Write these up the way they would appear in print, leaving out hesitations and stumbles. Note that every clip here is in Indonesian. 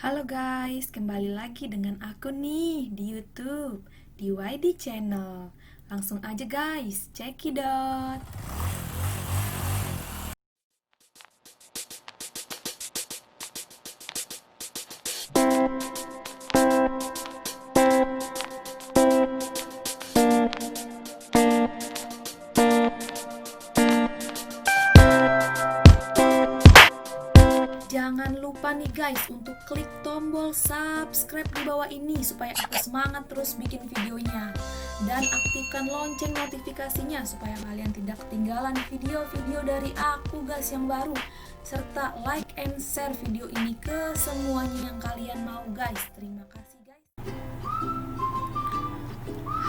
Halo guys, kembali lagi dengan aku nih di YouTube, di YD Channel. Langsung aja guys, cekidot. Jangan lupa nih guys untuk klik tombol subscribe di bawah ini supaya aku semangat terus bikin videonya. Dan aktifkan lonceng notifikasinya supaya kalian tidak ketinggalan video-video dari aku guys yang baru. Serta like and share video ini ke semuanya yang kalian mau guys. Terima kasih guys.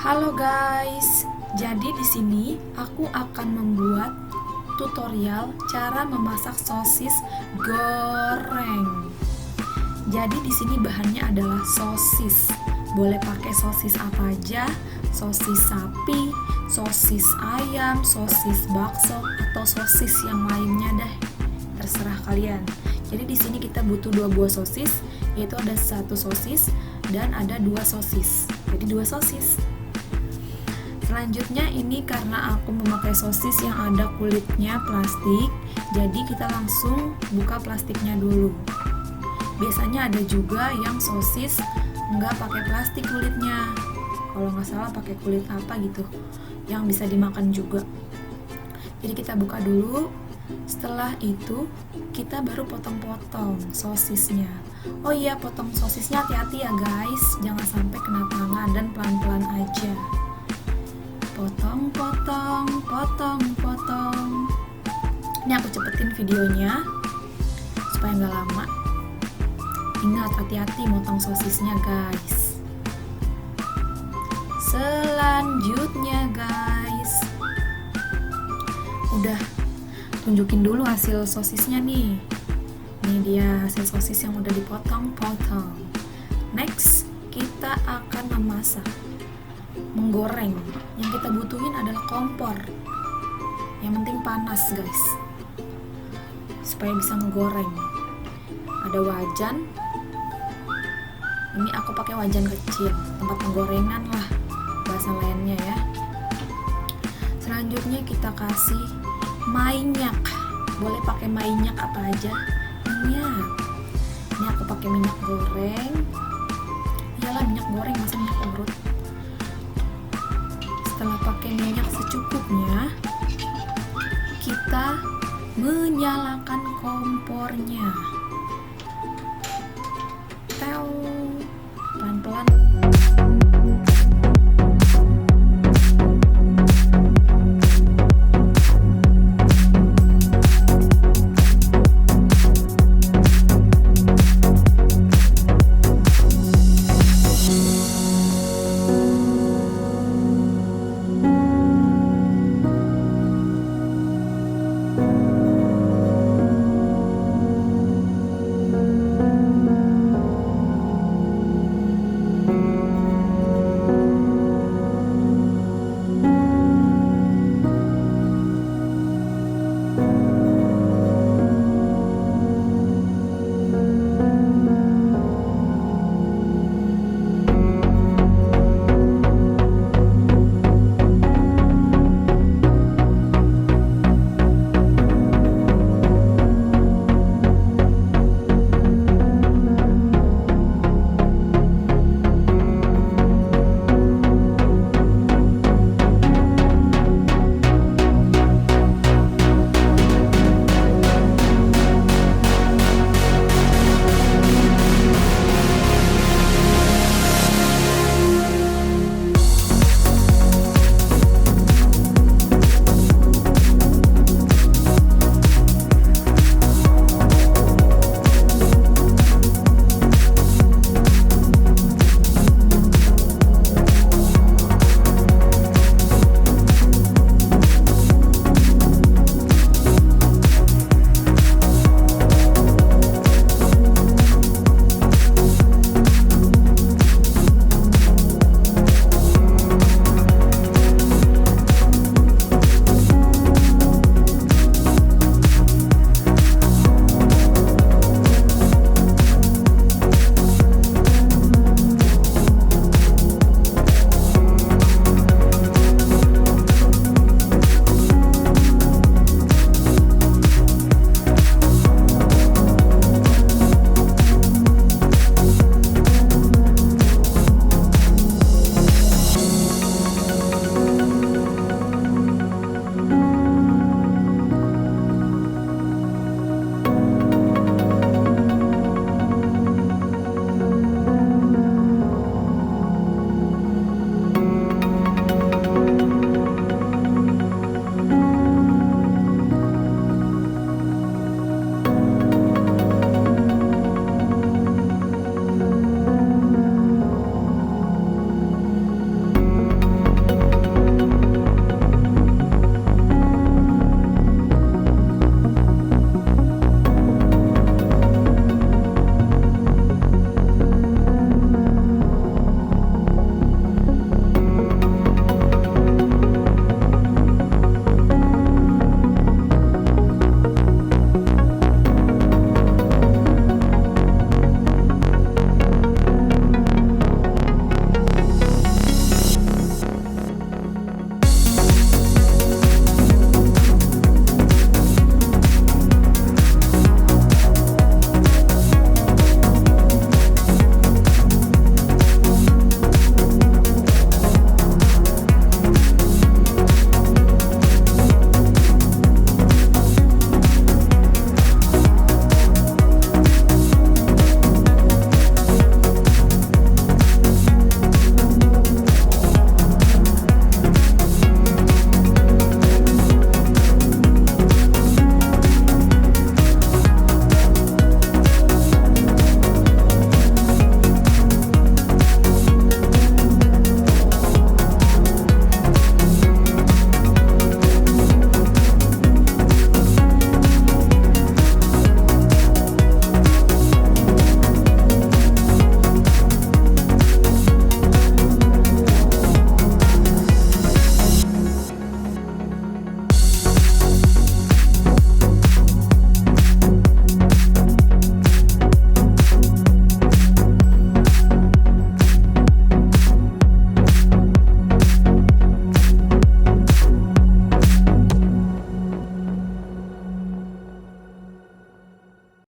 Halo guys, jadi di sini aku akan membuat tutorial cara memasak sosis goreng. Jadi di sini bahannya adalah sosis. Boleh pakai sosis apa aja, sosis sapi, sosis ayam, sosis bakso atau sosis yang lainnya deh. Terserah kalian. Jadi di sini kita butuh 2 buah sosis, yaitu ada 1 sosis dan ada 2 sosis. Jadi 2 sosis. Selanjutnya ini karena aku memakai sosis yang ada kulitnya plastik, jadi kita langsung buka plastiknya dulu. Biasanya ada juga yang sosis nggak pakai plastik kulitnya, kalau nggak salah pakai kulit apa gitu, yang bisa dimakan juga. Jadi kita buka dulu, setelah itu kita baru potong-potong sosisnya. Oh iya, potong sosisnya hati-hati ya guys, jangan sampai kena tangan dan pelan-pelan aja. Potong. Ini aku cepetin videonya supaya nggak lama. Ingat, hati-hati motong sosisnya guys. Selanjutnya guys, udah tunjukin dulu hasil sosisnya nih. Ini dia hasil sosis yang udah dipotong-potong. Next, kita akan memasak, menggoreng. Yang kita butuhin adalah kompor. Yang penting panas guys, supaya bisa menggoreng. Ada wajan. Ini aku pakai wajan kecil, tempat penggorengan lah bahasa lainnya ya. Selanjutnya kita kasih minyak. Boleh pakai minyak apa aja. Minyak. Ini aku pakai minyak goreng. Iyalah, minyak goreng, masa minyak urut. Setelah pakai minyak secukupnya, kita menyalakan kompornya.